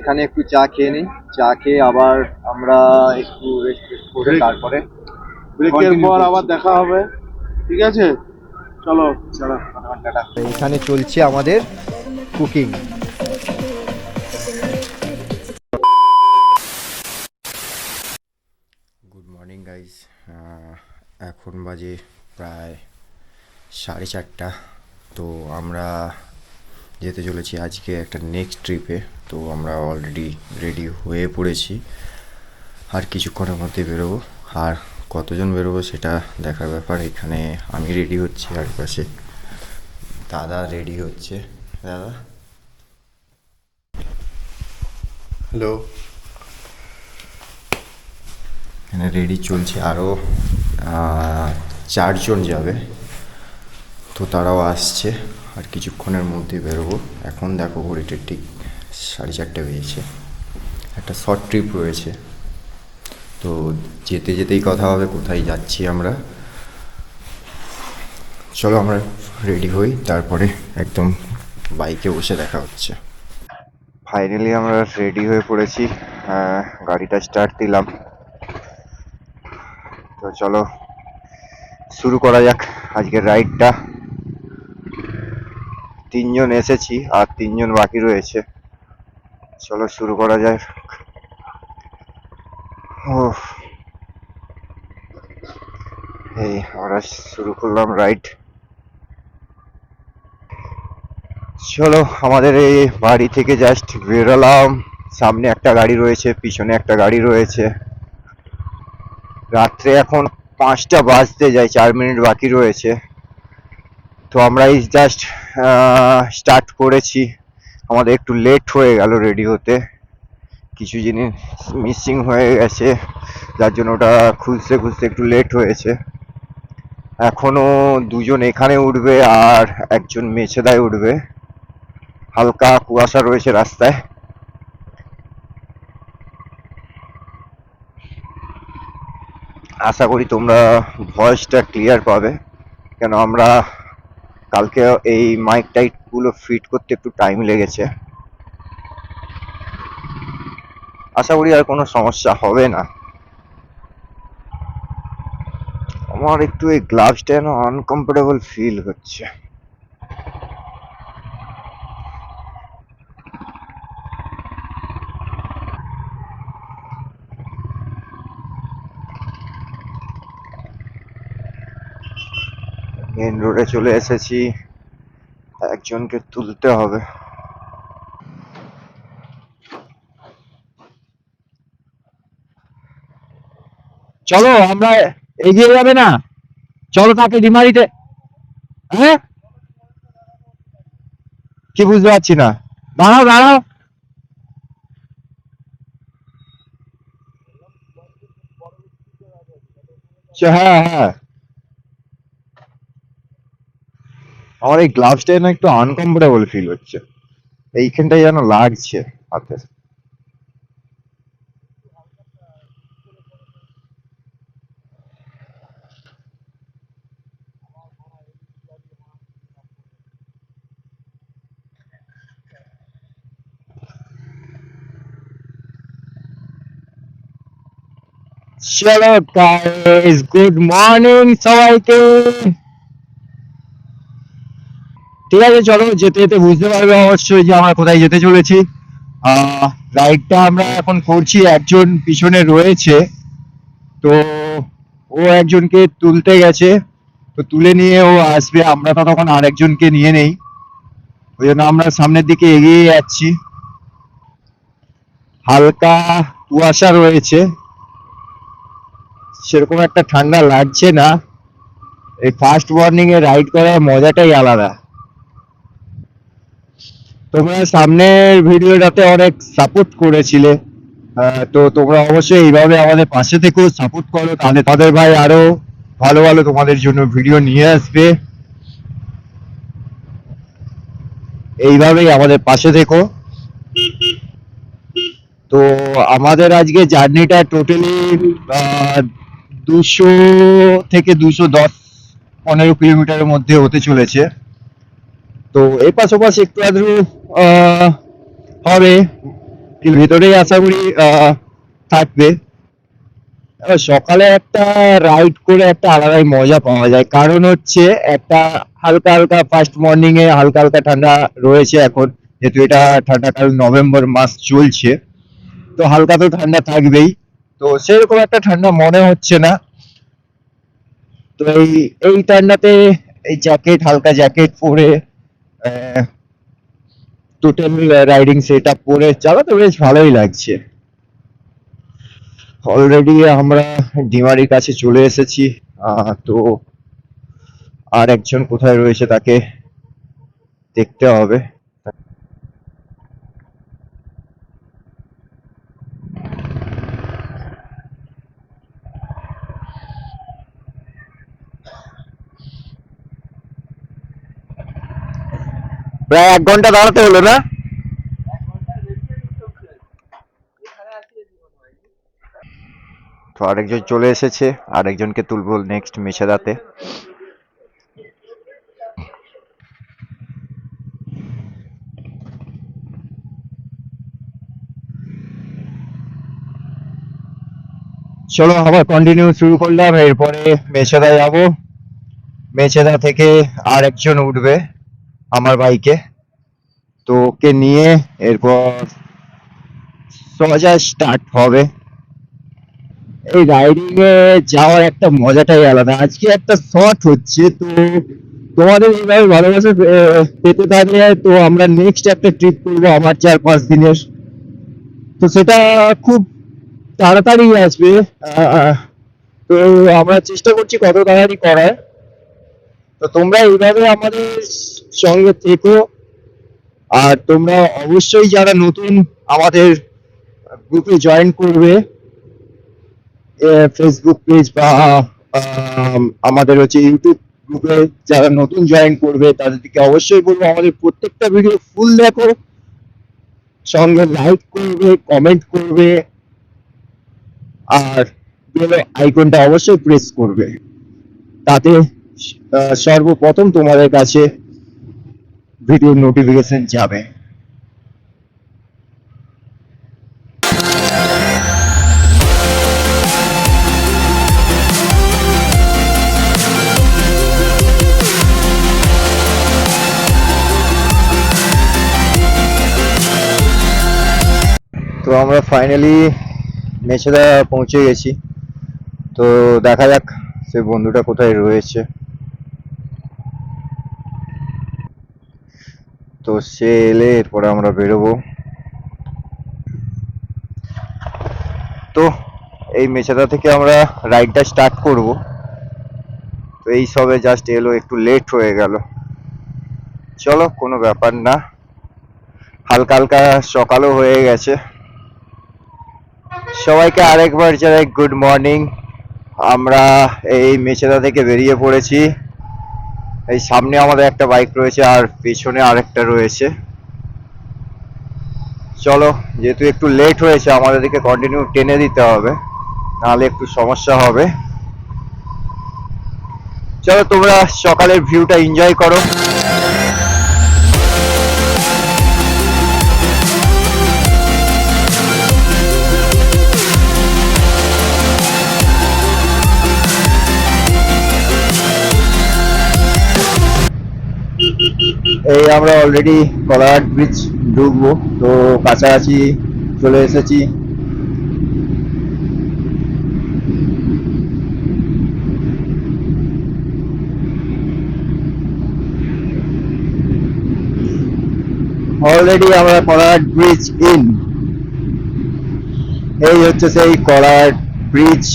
এখানে একটু চা খেয়ে নিই, চা খেয়ে আবার আমরা একটু রেস্ট করে তারপরে ব্রেকের পর আবার দেখা হবে, ঠিক আছে? চলো চলো টাটা। এখানে চলছে আমাদের কুকিং। গুড মর্নিং গাইজ, এখন বাজে প্রায় 4:30। তো আমরা যেতে চলেছি আজকে একটা নেক্সট ট্রিপে। তো আমরা অলরেডি রেডি হয়ে পড়েছি, আর কিছুক্ষণের মধ্যে বেরোবো। আর কতজন বেরোবো সেটা দেখার ব্যাপার। এখানে আমি রেডি হচ্ছি, আর পাশে দাদা রেডি হচ্ছে। দাদা হ্যালো। এখানে রেডি চলছে, আরও 4জন যাবে, তো তারাও আসছে। আর কিছুক্ষণের মধ্যে বেরোবো। এখন দেখো ঘড়িতে ঠিক 4:30 বেজেছে। একটা শর্ট ট্রিপ রয়েছে, তো যেতে যেতেই কথা হবে কোথায় যাচ্ছি আমরা। চলো আমরা রেডি হই, তারপরে একদম বাইকে বসে দেখা হচ্ছে। ফাইনালি আমরা রেডি হয়ে পড়েছি, গাড়িটা স্টার্ট দিলাম। তো চলো শুরু করা যাক আজকের রাইডটা। 3জন এসেছি আর 3জন বাকি রয়েছে। চলো শুরু করা যায়। এই আমরা শুরু করলাম রাইড। চলো আমাদের এই বাড়ি থেকে জাস্ট বেরোলাম, সামনে একটা গাড়ি রয়েছে, পিছনে একটা গাড়ি রয়েছে। রাত্রে এখন 5টা বাজতে যায়, 4 মিনিট বাকি রয়েছে। তো আমরা এই জাস্ট স্টার্ট করেছি। আমাদের একটু লেট হয়ে গেল রেডি হতে, কিছু জিনিস মিসিং হয়ে গেছে, যার জন্য ওটা খুঁজতে খুঁজতে একটু লেট হয়েছে। এখনো 2জন এখানে উঠবে আর একজন মেছেদায় উঠবে। হালকা কুয়াশা রয়েছে রাস্তায়। আশা করি তোমরা ভয়েসটা ক্লিয়ার পাবে, কেন আমরা কালকে এই মাইক টাইক গুলো ফিট করতে একটু টাইম লেগেছে। আশা করি আর কোনো সমস্যা হবে না। আমার একটু এই গ্লাভসটা যেন আনকমফোর্টেবল ফিল হচ্ছে। মেন রোডে চলে এসেছি, একজনকে তুলতে হবে। চলো আমরা এগিয়ে যাবে না, চলো তাকে ডিমারিতে। হ্যাঁ কি বুঝতে পারছি না, দাঁড়াও দাঁড়াও। হ্যাঁ হ্যাঁ, আমার এই গ্লাভসটা যেন একটু আনকমফোর্টেবল ফিল হচ্ছে, এইখানটায় যেন লাগছে হাতে। চলো গাইস, গুড মর্নিং সবাইকে। ঠিক আছে, চলো যেতে যেতে বুঝতে পারবে অবশ্যই যে আমরা কোথায় যেতে চলেছি। রাইডটা আমরা এখন করছি, একজন পিছনে রয়েছে, তো ও একজনকে তুলতে গেছে, তো তুলে নিয়ে ও আসবে, আমরা তো তখন আরেকজনকে নিয়ে নেই, ওই জন্য আমরা সামনের দিকে এগিয়ে যাচ্ছি। হালকা কুয়াশা রয়েছে, সেরকম একটা ঠান্ডা লাগছে না। এই ফার্স্ট মর্নিং এ রাইড করার মজাটাই আলাদা। তোমরা সামনের ভিডিওটাতে অনেক সাপোর্ট করেছিলে, তো তোমরা অবশ্যই এইভাবে আমাদের পাশে থেকেও সাপোর্ট করো, তাহলে তাদের ভাই আরো ভালো ভালো তোমাদের জন্য ভিডিও নিয়ে আসবে। এইভাবেই আমাদের পাশে থেকো। তো আমাদের আজকে জার্নিটা টোটালি 200 থেকে 210-15 কিলোমিটারের মধ্যে হতে চলেছে। তো এপাশ ওপাশ একটু আধটু হবে, ভিতরেই আশা করি থাকবে। সকালে একটা রাইড করে একটা আলাদাই মজা পাওয়া যায়, কারণ হচ্ছে একটা হালকা হালকা ফার্স্ট মর্নিং এ হালকা হালকা ঠান্ডা রয়েছে এখন, যেহেতু এটা ঠান্ডাকাল নভেম্বর মাস চলছে, তো হালকা তো ঠান্ডা থাকবেই। তো সেরকম একটা ঠান্ডা মনে হচ্ছে না। তো এই ঠান্ডাতে এই জ্যাকেট, হালকা জ্যাকেট পরে টোটাল রাইডিং সেট আপ পরে চালাতে বেশ ভালোই লাগছে। অলরেডি আমরা ডিমারির কাছে চলে এসেছি। তো আর একজন কোথায় রয়েছে তাকে দেখতে হবে। প্রায় 1 ঘন্টা দাঁড়াতে হলো না? তো আরেকজন চলে এসেছে, আরেকজনকে তুলবো নেক্সট মেছেদাতে। চলো আবার কন্টিনিউ শুরু করলাম। এরপরে মেছেদা যাব, মেছেদা থেকে আরেকজন উঠবে আমার বাইকে, তো ওকে নিয়ে এরপর সোজা স্টার্ট হবে। এই রাইডিং এ যাওয়ার একটা মজাটাই আলাদা। আজকে একটা শর্ট হচ্ছে, তো তোমাদের এইভাবে ভালোবাসা পেতে থাকলে তো আমরা নেক্সট একটা ট্রিপ করবো আমার 4-5 দিনের। তো সেটা খুব তাড়াতাড়ি আসবে। তো আমরা চেষ্টা করছি কত তাড়াতাড়ি করার। তো তোমরা এইভাবে আমাদের সঙ্গে থেকো। আর তোমরা অবশ্যই যারা নতুন আমাদের গ্রুপে জয়েন করবে, ফেসবুক পেজ বা আমাদের হচ্ছে ইউটিউব গ্রুপে যারা নতুন জয়েন করবে তাদেরকে অবশ্যই বলবো আমাদের প্রত্যেকটা ভিডিও ফুল দেখো, সঙ্গে লাইক করবে, কমেন্ট করবে, আর বেল আইকনটা অবশ্যই প্রেস করবে, তাতে সর্বপ্রথম তোমাদের কাছে ভিডিও নোটিফিকেশন যাবে। তো আমরা ফাইনালি মেছেদা পৌঁছে গেছি। তো দেখা যাক সে বন্ধুটা কোথায় রয়েছে। তো সে এলে এরপরে আমরা বেরোবো। তো এই মেছেদা থেকে আমরা রাইডটা স্টার্ট করব। তো এই সবে জাস্ট এলো, একটু লেট হয়ে গেল। চলো কোনো ব্যাপার না, হালকা হালকা সকালও হয়ে গেছে। সবাইকে আরেকবার জানাই গুড মর্নিং। আমরা এই মেছেদা থেকে বেরিয়ে পড়েছি। এই সামনে আমাদের একটা বাইক রয়েছে আর পেছনে আরেকটা রয়েছে। চলো, যেহেতু একটু লেট হয়েছে আমাদেরকে কন্টিনিউ টেনে দিতে হবে, নাহলে একটু সমস্যা হবে। চলো তোমরা সকালের ভিউটা এনজয় করো। এই আমরা অলরেডি কলাঘাট ব্রিজ ঢুকবো, তো কাছাকাছি চলে এসেছি। অলরেডি আমরা কলাঘাট ব্রিজ ইন। এই হচ্ছে সেই কলাঘাট ব্রিজ।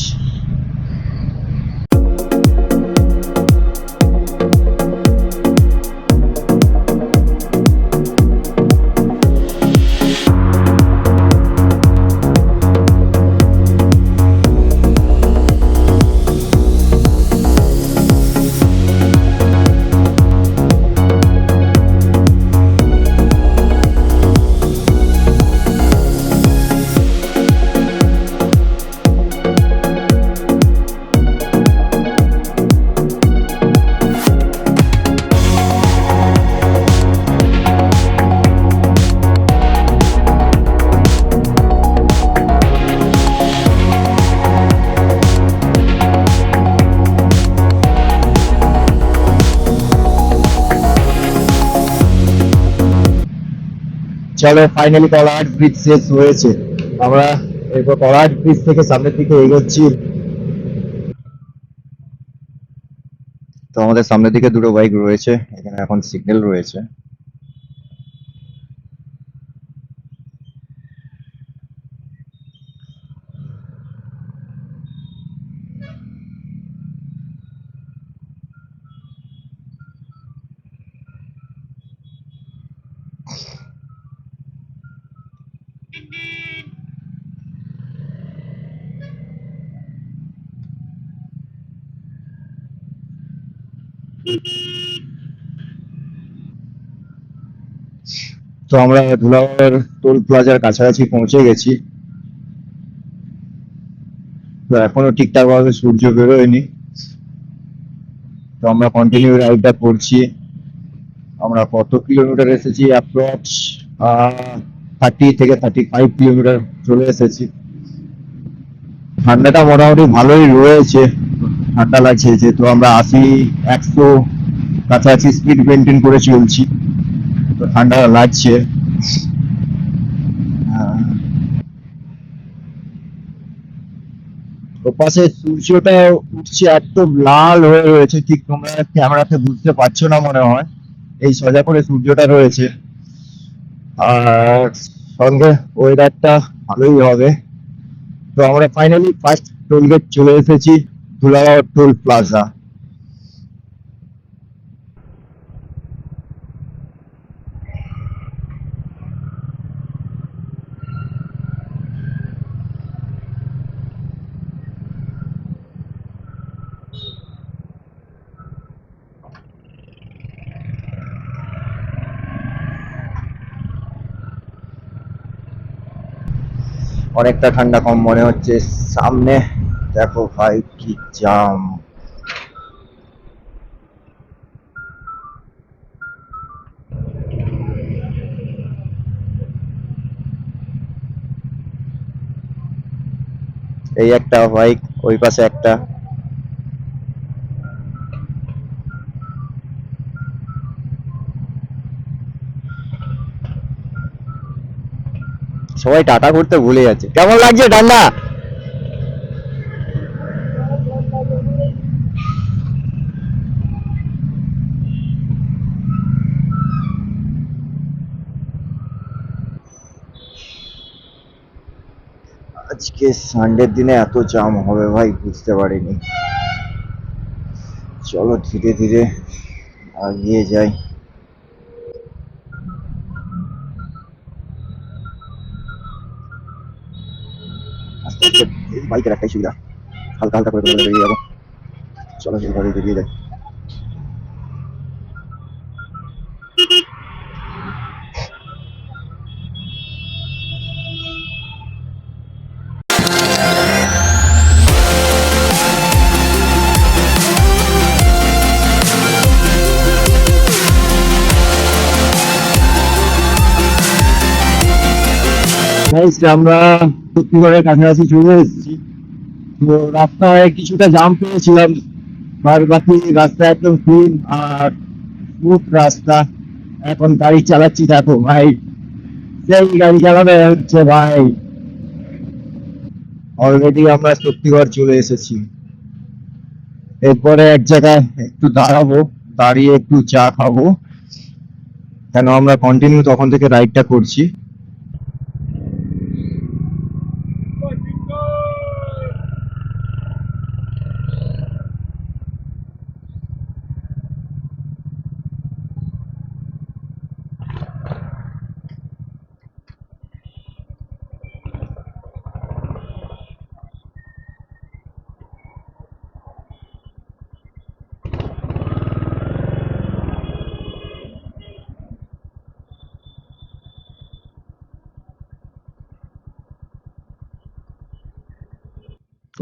চলো ফাইনালি কলাহাট ব্রিজ শেষ হয়েছে। আমরা এরপর কলাহাট ব্রিজ থেকে সামনের দিকে এগোচ্ছি। তো আমাদের সামনের দিকে দুটো বাইক রয়েছে, এখানে এখন সিগন্যাল রয়েছে। তো আমরা ধুলাগড় টোল প্লাজার কাছাকাছি পৌঁছে গেছি। তো এখনো ঠিকঠাক ভাবে সূর্য বেরোয়নি, তো আমরা কন্টিনিউ রাইডটা করছি। আমরা কত কিলোমিটার এসেছি? অ্যাপ্রক্স 30 থেকে 35 কিলোমিটার চলে এসেছি। ঠান্ডাটা মোটামুটি ভালোই রয়েছে, ঠান্ডা লাগছে যেহেতু আমরা 80-100 কাছাকাছি স্পিড মেনটেন করে চলছি, তো ঠান্ডা লাগছে। আহ, ওপাশে সূর্যটা উঠছে, একদম লাল হয়ে রয়েছে, ঠিক তোমরা ক্যামেরাতে বুঝতে পারছো না মনে হয়, এই সোজা করে সূর্যটা রয়েছে। আর সঙ্গে ওয়েদারটা ভালোই হবে। তো আমরা ফাইনালি ফার্স্ট টোল গেট চলে এসেছি, ধুলাগড় টোল প্লাজা। অনেকটা ঠান্ডা কম মনে হচ্ছে। সামনে দেখো ভাই কি জাম! এই একটা বাইক, ওই পাশে একটা। সবাই টাটা করতে ভুলে যাচ্ছে। কেমন লাগছে ঠান্ডা? আজকে সানডের দিনে এত জাম হবে ভাই বুঝতে পারিনি। চলো ধীরে ধীরে এগিয়ে যাই। আস্তে আস্তে, বাইকের একটাই সুবিধা, হালকা হালকা করে করে বেরিয়ে যাবো। চলো সেইভাবে বেরিয়ে যাই। আমরা শক্তিগড়ের কাছাকাছি চলে এসেছি। তো রাস্তায় কিছুটা জাম পেয়েছিলাম, আর বাকি রাস্তা একদম ক্লিন আর স্মুথ রাস্তা। এখন গাড়ি চালাচ্ছি, দেখো ভাই, সেই গাড়ি চালানো হচ্ছে ভাই। অলরেডি আমরা শক্তিগড় চলে এসেছি। এরপরে এক জায়গায় একটু দাঁড়াবো, দাঁড়িয়ে একটু চা খাবো, কেন আমরা কন্টিনিউ তখন থেকে রাইডটা করছি।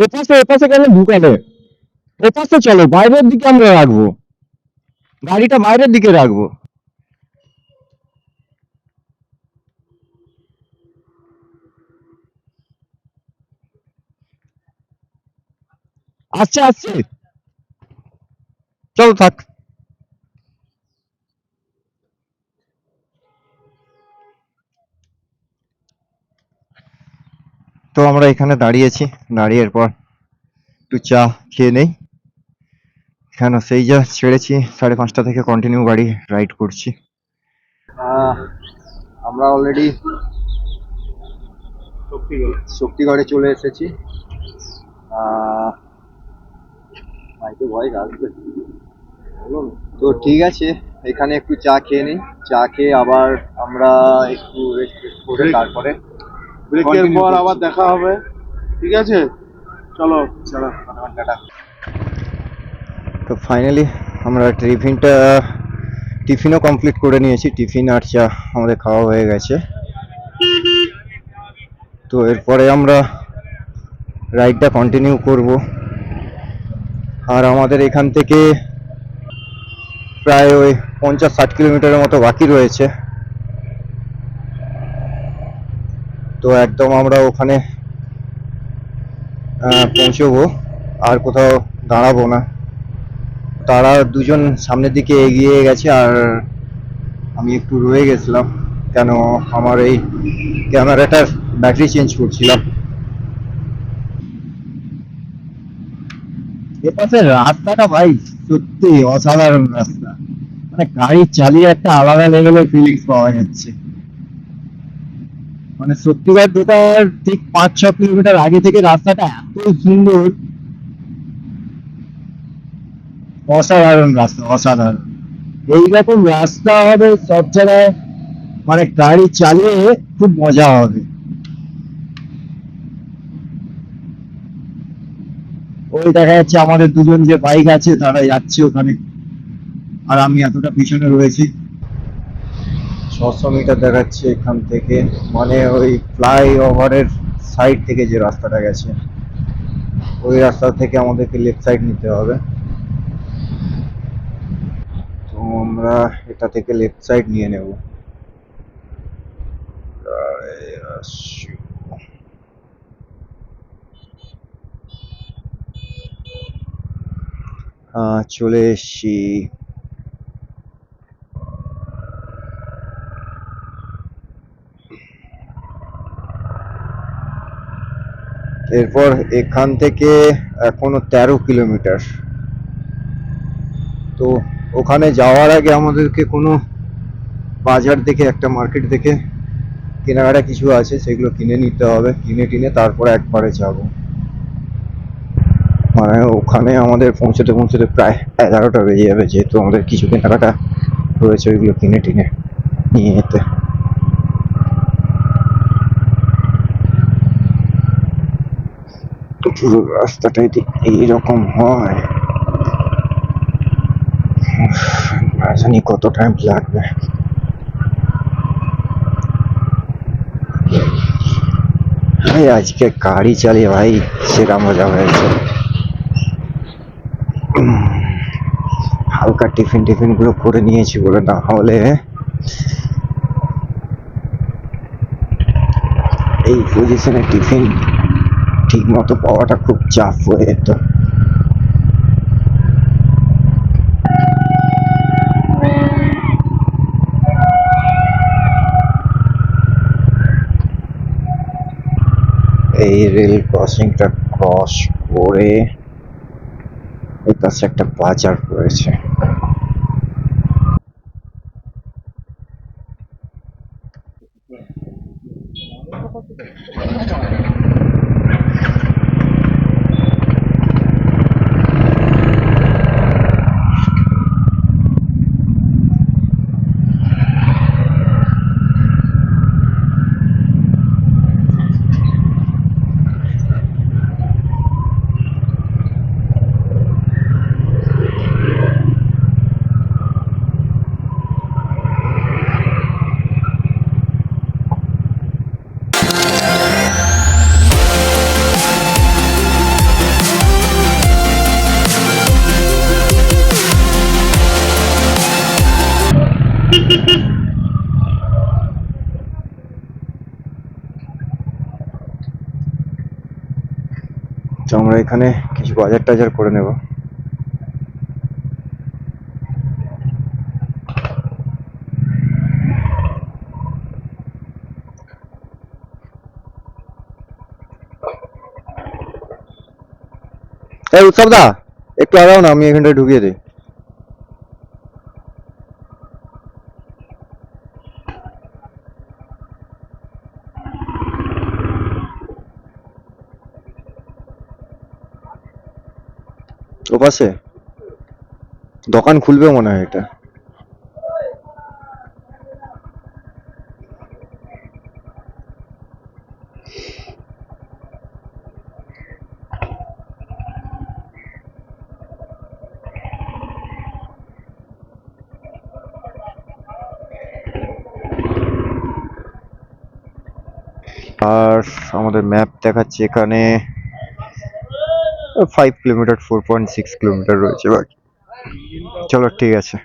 এপাশে এপাশে কেন ঢুকালে? এপাশে চলো, বাইরের দিকে আমরা রাখবো, গাড়িটা বাইরের দিকে রাখবো। আসছে আসছে, চলো থাক। আমরা এখানে দাঁড়িয়েছি, দাঁড়িয়ে পর একটু চা খেয়ে নেই। কেন সেই যা ছেড়েছি 5:30 থেকে কন্টিনিউ গাড়ি রাইড করছি। আমরা অলরেডি শক্তিগড়ে চলে এসেছি। মাইকে ভয়েস আসবে তো ঠিক আছে, এখানে একটু চা খেয়ে নিই। চা খেয়ে আবার আমরা একটু রেস্ট করে তারপরে ব্রেকের continue পর করছি। আবার দেখা হবে, ঠিক আছে? চলো চলো। টাটা। তো ফাইনালি আমরা টিফিনও কমপ্লিট করে নিয়েছি। টিফিন আর চা আমাদের খাওয়া হয়ে গেছে। তো এরপরে আমরা রাইডটা কন্টিনিউ করব। আর আমাদের এখান থেকে প্রায় ওই 50-60 কিলোমিটারের মতো বাকি রয়েছে। তো একদম আমরা ওখানে পৌঁছবো, আর কোথাও দাঁড়াবো না। তারা দুজন সামনের দিকে এগিয়ে গেছে আর আমি একটু রয়ে গেছিলাম, কেন আমার এই ক্যামেরাটার ব্যাটারি চেঞ্জ করছিলাম। এপাশে রাস্তাটা ভাই সত্যি অসাধারণ রাস্তা, মানে গাড়ি চালিয়ে একটা আলাদা লেভেলের ফিলিংস পাওয়া যাচ্ছে। মানে সত্যিকার ঢোকার ঠিক 5-6 কিলোমিটার আগে থেকে রাস্তাটা এত সুন্দর, অসাধারণ রাস্তা, অসাধারণ। এইরকম রাস্তা হবে সব জায়গায়, মানে গাড়ি চালিয়ে খুব মজা হবে। ওই দেখা যাচ্ছে আমাদের দুজন যে বাইক আছে তারা যাচ্ছে ওখানে, আর আমি এতটা পিছনে রয়েছি। 600 মিটার দেখাচ্ছে এখান থেকে, মানে ওই ফ্লাইওভারের সাইড থেকে যে রাস্তাটা গেছে ওই রাস্তা থেকে আমাদেরকে লেফট সাইড নিতে হবে। তো আমরা এটা থেকে লেফট সাইড নিয়ে নেব। চলে এসছি। এরপর এখান থেকে এখনো 13 কিলোমিটার। তো ওখানে যাওয়ার আগে আমাদেরকে কোনো বাজার দেখে, একটা মার্কেট দেখে কেনাকাটা কিছু আছে সেগুলো কিনে নিতে হবে। কিনে টিনে তারপরে একবারে যাব। মানে ওখানে আমাদের পৌঁছতে পৌঁছতে প্রায় 11টা বেজে যাবে, যেহেতু আমাদের কিছু কেনাকাটা রয়েছে ওইগুলো কিনে টিনে নিয়ে যেতে। পুরো রাস্তাটাই এইরকম হয়, না জানি কত টাইম লাগবে। ভাই আজকে গাড়ি চালিয়ে ভাই সেরা মজা হয়েছে। হালকা টিফিন গুলো করে নিয়েছি বলে, না হলে এই পজিশনে টিফিন ঠিক মতো পাওয়াটা খুব চাপ হয়ে যেত। এই রেল ক্রসিংটা ক্রস করে এই পাশে একটা বাজার রয়েছে। তো আমরা এখানে কিছু বাজার টাজার করে নেব। এই উৎসব দা একটু আগাও না, আমি এখানটায় ঢুকিয়ে দিই। ওপাশে দোকান খুলবে মনে হয় এটা। আর আমাদের ম্যাপ দেখাচ্ছে এখানে 5 কিলোমিটার, 4.6 কিলোমিটার রয়েছে বাকি। চলো ঠিক আছে।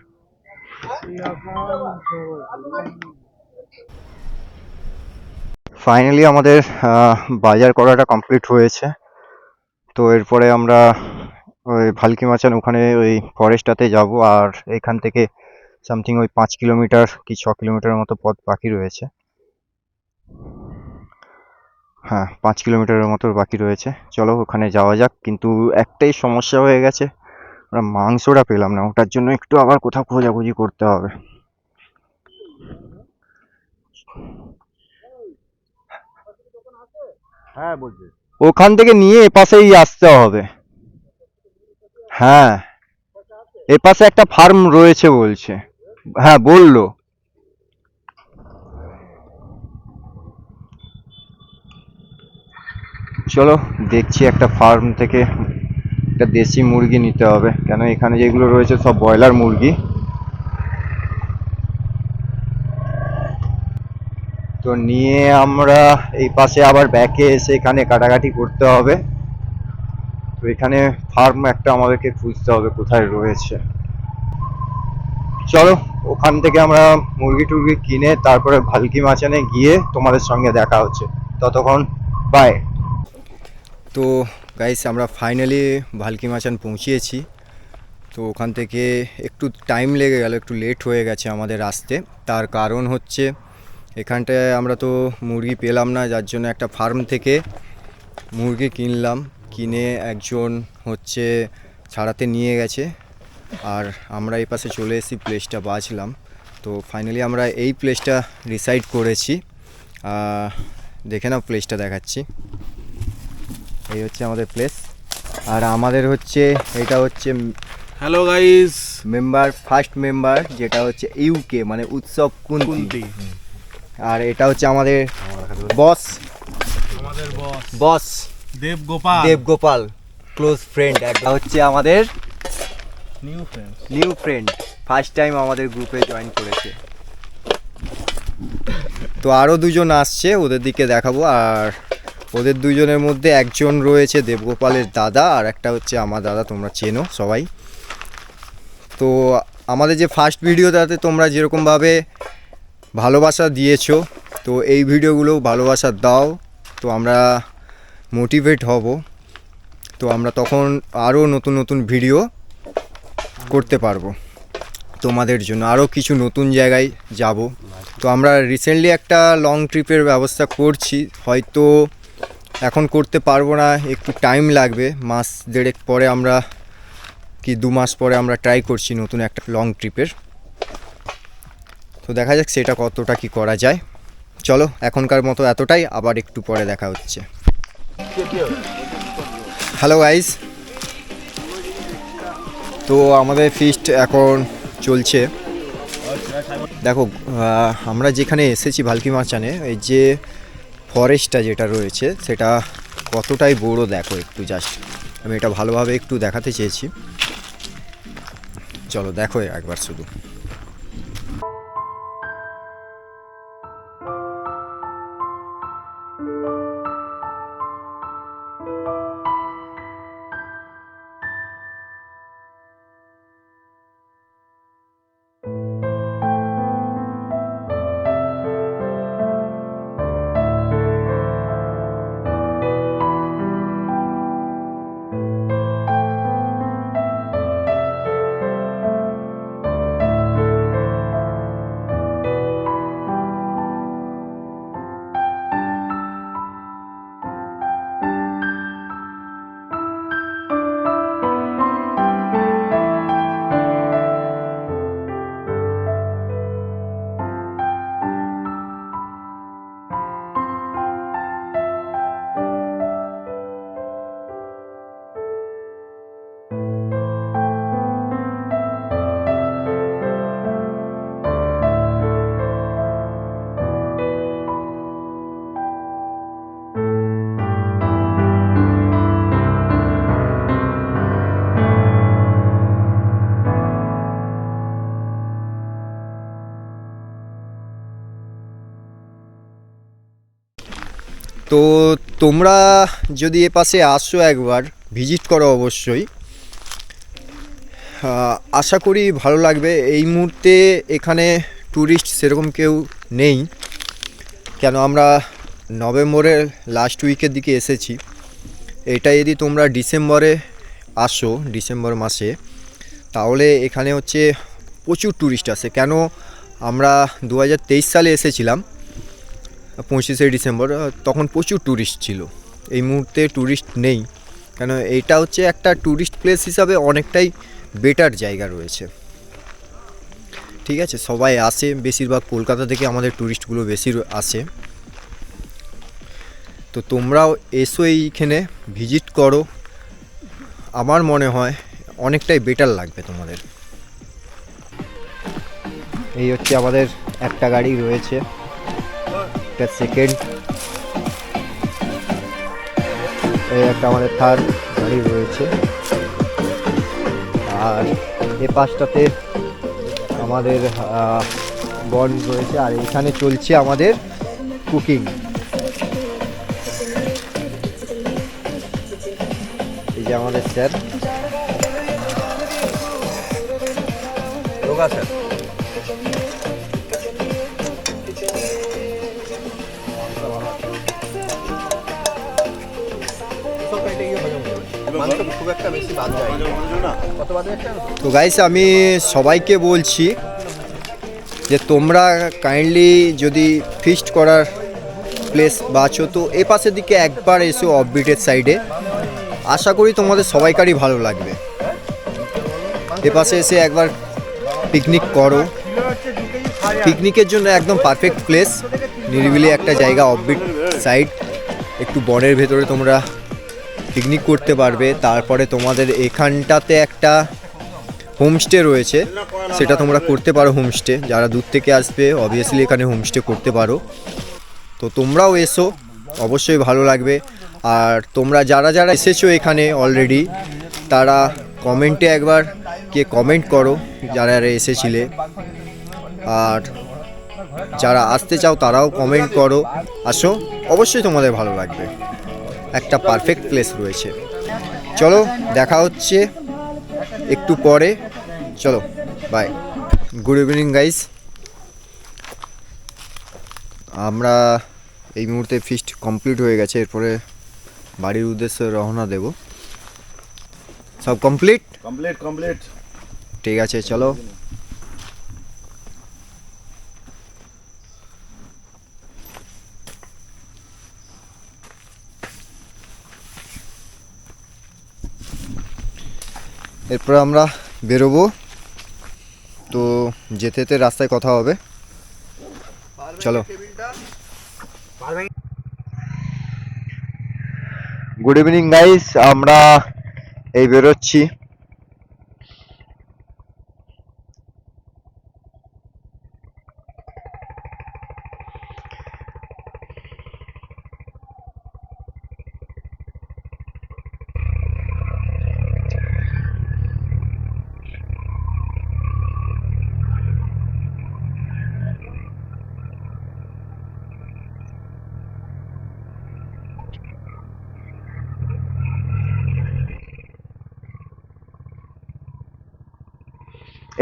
ফাইনালি আমাদের বাজার করাটা কমপ্লিট হয়েছে। তো এরপরে আমরা ওই ভালকি মাচান ওখানে ওই ফরেস্টটাতে যাব, আর এখান থেকে সামথিং ওই 5 কিলোমিটার কি 6 কিলোমিটার মতো পথ বাকি রয়েছে। হ্যাঁ, 5 কিলোমিটারের মতো বাকি রয়েছে। চলো ওখানে যাওয়া যাক। কিন্তু একটাই সমস্যা হয়ে গেছে, আমরা মাংসটা পেলাম না, ওটার জন্য একটু আবার কোথাও খোঁজাখুঁজি করতে হবে। হ্যাঁ বলছি। ওখান থেকে নিয়ে এপাশেই আসতে হবে। হ্যাঁ, এপাশে একটা ফার্ম রয়েছে বলছে। হ্যাঁ বললো। চলো দেখছি, একটা ফার্ম থেকে একটা দেশি মুরগি নিতে হবে, কেন এখানে যেগুলো রয়েছে সব ব্রয়লার মুরগি। তো নিয়ে আমরা এই পাশে আবার ব্যাকে এসে এখানে কাটাকাটি করতে হবে। তো এখানে ফার্ম একটা আমাদেরকে খুঁজতে হবে কোথায় রয়েছে। চলো ওখান থেকে আমরা মুরগি টুরগি কিনে তারপরে ভালকি মাচানে গিয়ে তোমাদের সঙ্গে দেখা হচ্ছে। ততক্ষণ বাই। তো গাইস, আমরা ফাইনালি ভালকি মাচান পৌঁছিয়েছি। তো ওখান থেকে একটু টাইম লেগে গেল, একটু লেট হয়ে গেছে আমাদের আসতে। তার কারণ হচ্ছে এখানটায় আমরা তো মুরগি পেলাম না, যার জন্য একটা ফার্ম থেকে মুরগি কিনলাম। কিনে একজন হচ্ছে ছাড়াতে নিয়ে গেছে, আর আমরা এই পাশে চলে এসেছি, প্লেসটা বাছলাম। তো ফাইনালি আমরা এই প্লেসটা ডিসাইড করেছি। দেখে নাও, প্লেসটা দেখাচ্ছি। এই হচ্ছে আমাদের প্লেস, আর আমাদের হচ্ছে এটা হচ্ছে হ্যালো গাইস, ফার্স্ট মেম্বার, যেটা হচ্ছে ইউকে মানে উৎসব কুন্তি। আর এটা হচ্ছে আমাদের বস, আমাদের বস দেবগোপাল ক্লোজ ফ্রেন্ড। একটা হচ্ছে আমাদের নিউ ফ্রেন্ড, ফার্স্ট টাইম আমাদের গ্রুপে জয়েন করেছে। তো আরও দুজন আসছে, ওদের দিকে দেখাবো। আর ওদের দুজনের মধ্যে একজন রয়েছে দেবগোপালের দাদা, আর একটা হচ্ছে আমার দাদা, তোমরা চেনো সবাই। তো আমাদের যে ফার্স্ট ভিডিওটাতে তোমরা যেরকমভাবে ভালোবাসা দিয়েছো, তো এই ভিডিওগুলোও ভালোবাসা দাও। তো আমরা মোটিভেট হব, তো আমরা তখন আরও নতুন নতুন ভিডিও করতে পারবো তোমাদের জন্য, আরও কিছু নতুন জায়গায় যাব। তো আমরা রিসেন্টলি একটা লং ট্রিপের ব্যবস্থা করছি, হয়তো এখন করতে পারবো না, একটু টাইম লাগবে, মাস দেড়েক পরে আমরা কি 2 মাস পরে আমরা ট্রাই করছি নতুন একটা লং ট্রিপের। তো দেখা যাক সেটা কতটা কি করা যায়। চলো এখনকার মতো এতটাই, আবার একটু পরে দেখা হচ্ছে। হ্যালো গাইস, তো আমাদের ফিস্ট এখন চলছে। দেখো আমরা যেখানে এসেছি ভালকি মাচানে, এই যে ফরেস্টটা যেটা রয়েছে সেটা কতটাই বড় দেখো, একটু জাস্ট আমি এটা ভালোভাবে একটু দেখাতে চেয়েছি। চলো দেখো একবার শুধু। তো তোমরা যদি এ পাশে আসো একবার ভিজিট করো অবশ্যই, আশা করি ভালো লাগবে। এই মুহূর্তে এখানে ট্যুরিস্ট সেরকম কেউ নেই, কেন আমরা নভেম্বরের লাস্ট উইকের দিকে এসেছি। এটা যদি তোমরা ডিসেম্বরে আসো, ডিসেম্বর মাসে, তাহলে এখানে হচ্ছে প্রচুর ট্যুরিস্ট আসে। কেন আমরা 2023 সালে এসেছিলাম 25শে ডিসেম্বর, তখন প্রচুর ট্যুরিস্ট ছিল। এই মুহূর্তে ট্যুরিস্ট নেই, কেন এইটা হচ্ছে একটা ট্যুরিস্ট প্লেস হিসাবে অনেকটাই বেটার জায়গা রয়েছে। ঠিক আছে, সবাই আসে, বেশিরভাগ কলকাতা থেকে আমাদের ট্যুরিস্টগুলো বেশি আসে। তো তোমরাও এসো, এইখানে ভিজিট করো, আমার মনে হয় অনেকটাই বেটার লাগবে তোমাদের। এই হচ্ছে আমাদের একটা গাড়ি রয়েছে, এটা সেকেন্ড, এই একটা আমাদের থার্ড গাড়ি রয়েছে, আর এ পাশটাতে আমাদের বন রয়েছে, আর এখানে চলছে আমাদের কুকিং। এই যে আমাদের স্যার, যোগা স্যার। তো গাইস, আমি সবাইকে বলছি যে তোমরা কাইন্ডলি যদি ফিস্ট করার প্লেস বাছো তো এ পাশের দিকে একবার এসো, অফবিটের সাইডে। আশা করি তোমাদের সবাইকারই ভালো লাগবে। এ পাশে এসে একবার পিকনিক করো, পিকনিকের জন্য একদম পারফেক্ট প্লেস, নিরিবিলি একটা জায়গা, অফবিট সাইড, একটু বনের ভেতরে তোমরা পিকনিক করতে পারবে। তারপরে তোমাদের এখানটাতে একটা হোমস্টে রয়েছে, সেটা তোমরা করতে পারো। হোমস্টে যারা দূর থেকে আসবে অবভিয়াসলি এখানে হোমস্টে করতে পারো। তো তোমরাও এসো, অবশ্যই ভালো লাগবে। আর তোমরা যারা যারা এসেছো এখানে অলরেডি, তারা কমেন্টে একবার কে কমেন্ট করো যারা এসেছিলে, আর যারা আসতে চাও তারাও কমেন্ট করো। আসো, অবশ্যই তোমাদের ভালো লাগবে, একটা পারফেক্ট প্লেস রয়েছে। চলো, দেখা হচ্ছে একটু পরে, চলো বাই। গুড ইভিনিং গাইস, আমরা এই মুহূর্তে ফিস্ট কমপ্লিট হয়ে গেছে, এরপরে বাড়ির উদ্দেশ্যে রওনা দেব। সব কমপ্লিট? কমপ্লিট। ঠিক আছে, চলো। এরপর আমরা বেরোবো, তো যেতে যেতে রাস্তায় কথা হবে, চলো। গুড ইভিনিং গাইস, আমরা এই বেরোচ্ছি।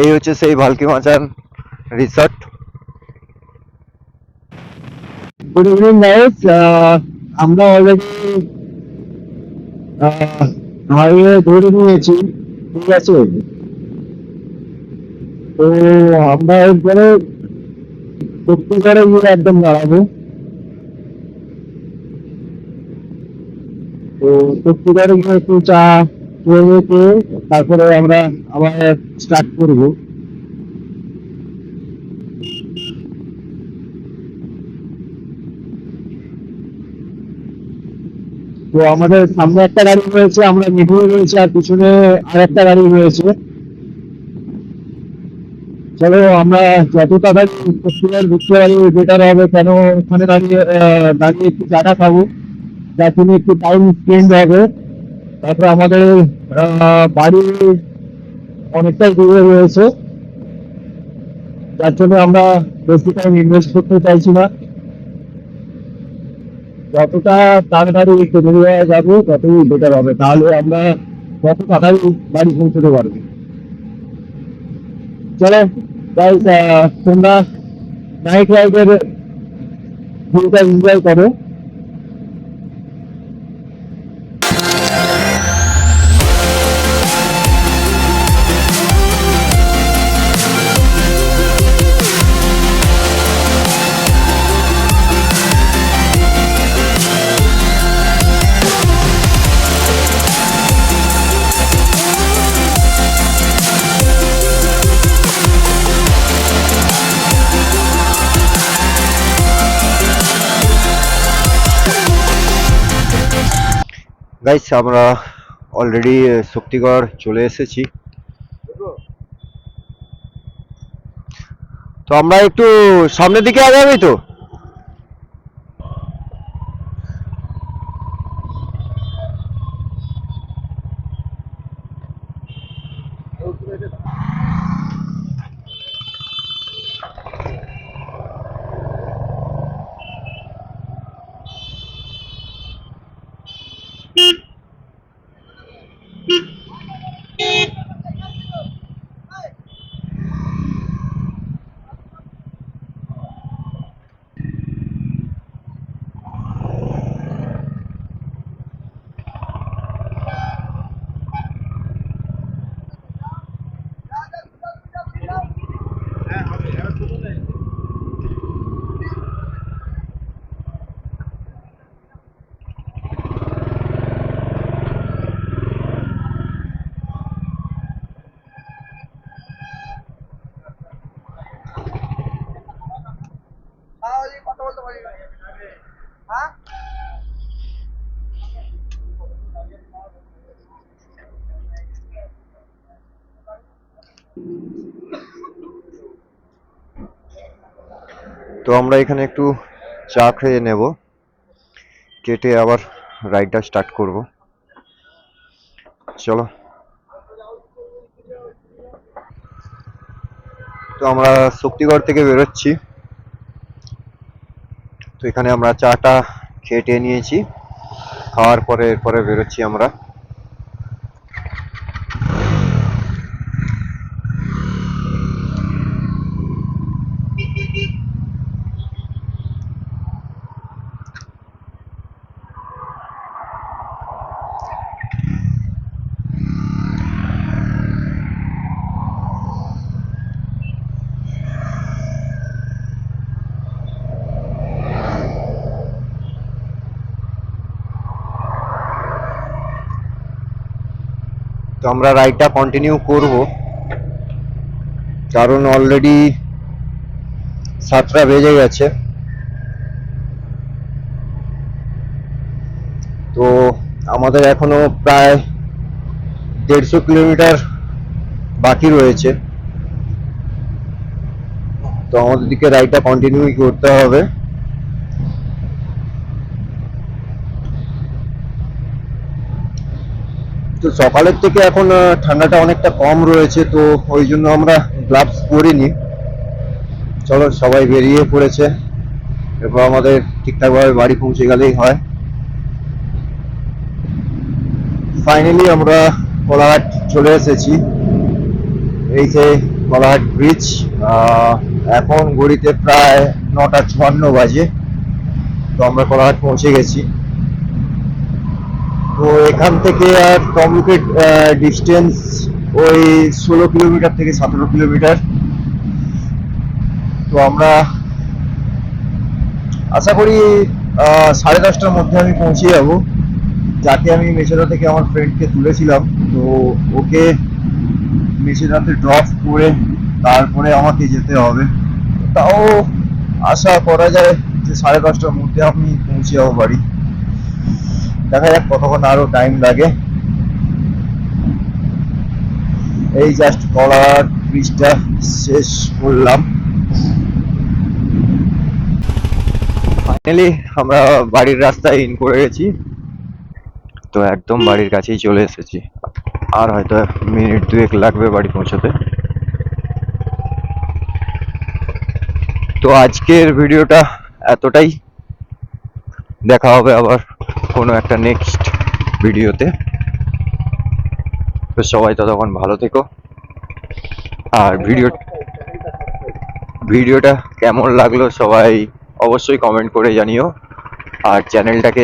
এই হচ্ছে সেই Bhalki মাচান resort. Good evening guys, আমরা অলরেডি হাইওয়ে ধরে নিয়েছি, ঠিক আছে। তো আমরা এরপরে শক্তিগড়ে গিয়ে একদম দাঁড়াবো। তো শক্তিগড়ে গিয়ে একটু চা খেয়ে তারপরে আমরা আবার স্টার্ট করবো। তো আমাদের সামনে একটা গাড়ি রয়েছে, আমরা মিডিলে রয়েছে, আর পিছনে আর একটা গাড়ি রয়েছে। চলো, আমরা যত তাড়াতাড়ি শক্তিগড় ঢুকতে পারি বেটার হবে, কেন ওখানে দাঁড়িয়ে দাঁড়িয়ে একটু চাটা খাবো, যার জন্য একটু টাইম স্পেন্ড হবে। তারপর আমাদের বাড়ি অনেকটাই দূরে রয়েছে, যার জন্য আমরা বেশি টাইম ইনভেস্ট করতে চাইছি না। যতটা তাড়াতাড়ি ডেলিভারি যাবো ততই বেটার হবে, তাহলে আমরা কত তাড়াতাড়ি বাড়ি পৌঁছতে পারবো। চলো গাইস, তোমরা নাইট রাইডের ভিউটা এনজয় করো। গাইস, আমরা অলরেডি শক্তিগড় চলে এসেছি। তো আমরা একটু সামনের দিকে আগাবি তো। তো আমরা এখানে একটু চা খেয়ে নেব, কেটে আবার রাইডটা স্টার্ট করব। চলো। তো আমরা শক্তিগড় থেকে বেরোচ্ছি। তো এখানে আমরা চাটা খেটে নিয়েছি, খাওয়ার পরে এরপরে বেরোচ্ছি আমরা। তো আমরা রাইডটা কন্টিনিউ করব, কারণ অলরেডি 7টা বেজে গেছে। তো আমাদের এখনো প্রায় 150 কিলোমিটার বাকি রয়েছে। তো আমাদের দিকে রাইডটা কন্টিনিউ করতে হবে। তো সকালের থেকে এখন ঠান্ডাটা অনেকটা কম রয়েছে, তো ওই জন্য আমরা গ্লাভস পরিনি। চলো, সবাই বেরিয়ে পড়েছে, এরপর আমাদের ঠিকঠাকভাবে বাড়ি পৌঁছে গেলেই হয়। ফাইনালি আমরা কোলাঘাট চলে এসেছি। এই যে কোলাঘাট ব্রিজ। এখন ঘড়িতে প্রায় 9:54 বাজে। তো আমরা কোলাঘাট পৌঁছে গেছি। তো এখান থেকে আর তমলুকের ডিস্টেন্স ওই 16 কিলোমিটার থেকে 17 কিলোমিটার। তো আমরা আশা করি 10:30টার মধ্যে আমি পৌঁছে যাব। যাকে আমি মেছেদা থেকে আমার ফ্রেন্ডকে তুলেছিলাম, তো ওকে মেছেদাতে ড্রপ করে তারপরে আমাকে যেতে হবে। তাও আশা করা যায় যে 10:30টার মধ্যে আমি পৌঁছে যাবো বাড়ি। দেখা যাক কতক্ষণ আরো টাইম লাগে। এই জাস্ট কোলাঘাট ব্রিজটা শেষ করলাম। ফাইনালি আমরা বাড়ির রাস্তায় ইন করে গেছি। তো একদম বাড়ির কাছেই চলে এসেছি, আর হয়তো মিনিট 2 লাগবে বাড়ি পৌঁছতে। তো আজকের ভিডিওটা এতটাই। দেখা হবে আবার কোনো একটা নেক্সট ভিডিওতে। তো সবাই ততক্ষণ ভালো থেকো। আর ভিডিওটা কেমন লাগলো সবাই অবশ্যই কমেন্ট করে জানিও। আর চ্যানেলটাকে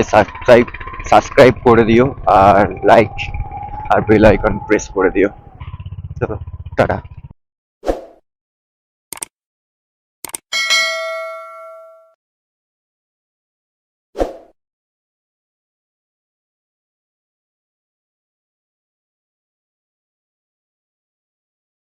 সাবস্ক্রাইব করে দিও, আর লাইক আর বেল আইকন প্রেস করে দিও। চলো টাটা।